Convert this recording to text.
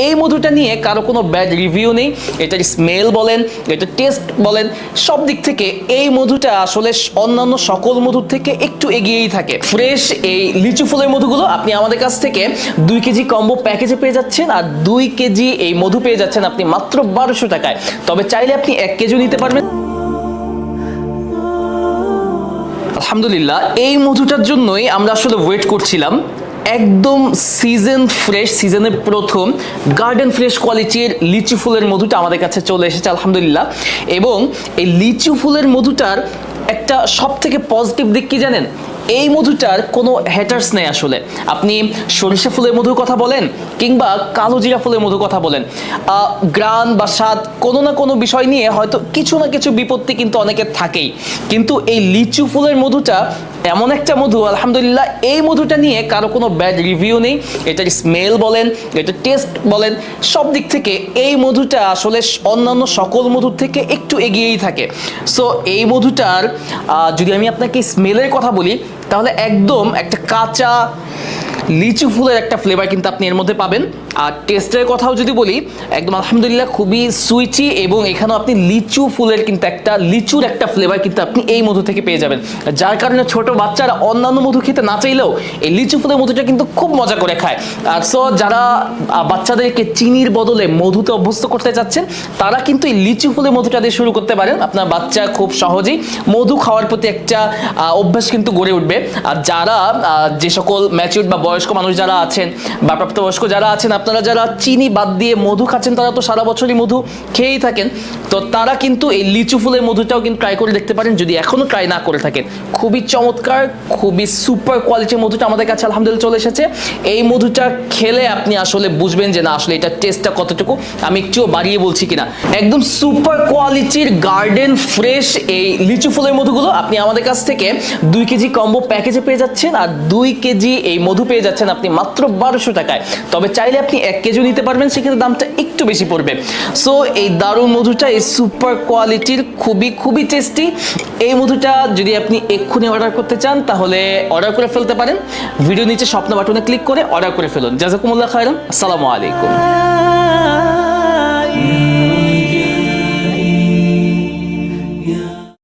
এই মধুটা নিয়ে কারো কোনো ব্যাড রিভিউ নেই। এটার স্মেল বলেন, এটা টেস্ট বলেন, সব দিক থেকে এই মধুটা আসলে অন্যান্য সকল মধুর থেকে একটু এগিয়েই থাকে। ফ্রেশ এই লিচু ফুলের মধুগুলো আপনি আমাদের কাছ থেকে 2 কেজি কম্বো প্যাকেজে পেয়ে যাচ্ছেন, আর 2 কেজি এই মধু পেয়ে যাচ্ছেন আপনি মাত্র 1200 টাকায়। তবে চাইলে আপনি 1 কেজিও নিতে পারবেন। আলহামদুলিল্লাহ, এই মধুটার জন্যই আমরা আসলে ওয়েট করছিলাম। একদম সিজন ফ্রেশ, সিজনের প্রথম গার্ডেন ফ্রেশ কোয়ালিটির লিচু ফুলের মধুটা আমাদের কাছে চলে এসেছে আলহামদুলিল্লাহ। এবং এই লিচু ফুলের মধুটার একটা সব থেকে পজিটিভ দিক কি জানেন? এই মধুটার কোনো হ্যাটার্স নেই আসলে। আপনি সরিষা ফুলের মধুর কথা বলেন কিংবা কালো জিরা ফুলের মধুর কথা বলেন, গ্রান বা স্বাদ কোনো না কোনো বিষয় নিয়ে হয়তো কিছু না কিছু বিপত্তি কিন্তু অনেকের থাকেই, কিন্তু এই লিচু ফুলের মধুটা এমন একটা মধু আলহামদুলিল্লাহ, এই মধুটা নিয়ে কারো কোনো ব্যাড রিভিউ নেই। এটার স্মেল বলেন, এটার টেস্ট বলেন, সব দিক থেকে এই মধুটা আসলে অন্যান্য সকল মধুর থেকে একটু এগিয়েই থাকে। সো এই মধুটার যদি আমি আপনাকে স্মেলের কথা বলি, তাহলে একদম একটা কাঁচা লিচু ফুলের একটা ফ্লেভার কিন্তু আপনি এর মধ্যে পাবেন। আর টেস্টের কথাও যদি বলি, একদম আলহামদুলিল্লাহ খুবই সুইটি, এবং এখানেও আপনি লিচু ফুলের কিন্তু একটা লিচুর একটা ফ্লেভার কিন্তু আপনি এই মধু থেকে পেয়ে যাবেন, যার কারণে ছোট বাচ্চারা অন্যান্য মধু খেতে না চাইলেও এই লিচু ফুলের মধুটা কিন্তু খুব মজা করে খায়। আর সো যারা বাচ্চাদেরকে চিনির বদলে মধুতে অভ্যস্ত করতে চাচ্ছেন, তারা কিন্তু এই লিচু ফুলের মধুটা দিয়ে শুরু করতে পারেন। আপনার বাচ্চা খুব সহজেই মধু খাওয়ার প্রতি একটা অভ্যাস কিন্তু গড়ে উঠবে। আর যারা যে সকল ম্যাচিউরড বা বয়স্ক মানুষ যারা আছেন বা প্রাপ্তবয়স্ক যারা আছেন, আপনারা যারা চিনি বাদ দিয়ে মধু খাচ্ছেন, তারা তো সারা বছরই মধু খেয়েই থাকেন, তো তারা কিন্তু এই লিচু ফুলের মধুটাও কিন্তু ট্রাই করে দেখতে পারেন যদি এখনো ট্রাই না করে থাকেন। খুবই চমৎকার, খুবই সুপার কোয়ালিটির মধুটা আমাদের কাছে আলহামদুলিল্লাহ চলে এসেছে। এই মধুটা খেলে আপনি আসলে বুঝবেন যে না আসলে এটা টেস্টটা কতটুকু, আমি একটুও বাড়িয়ে বলছি কিনা। একদম সুপার কোয়ালিটির গার্ডেন ফ্রেশ এই লিচু ফুলের মধুগুলো আপনি আমাদের কাছ থেকে 2 কেজি কম্বো প্যাকেজে পেয়ে যাচ্ছেন, আর 2 কেজি এই মধু পেয়ে যাচ্ছেন আপনি মাত্র 1200 টাকায়। তবে চাইলে আপনি 1 কেজিও নিতে পারবেন, সেক্ষেত্রে দামটা একটু বেশি পড়বে। সো এই দারুণ মধুটা, এই সুপার কোয়ালিটির খুবই খুবই টেস্টি এই মধুটা যদি আপনি এক্ষুনি অর্ডার করতে চান, তাহলে অর্ডার করে ফেলতে পারেন। ভিডিও নিচে স্বপ্ন বাটনে ক্লিক করে অর্ডার করে ফেলুন। জাযাকুমুল্লাহ খায়রান। আসসালামু আলাইকুম।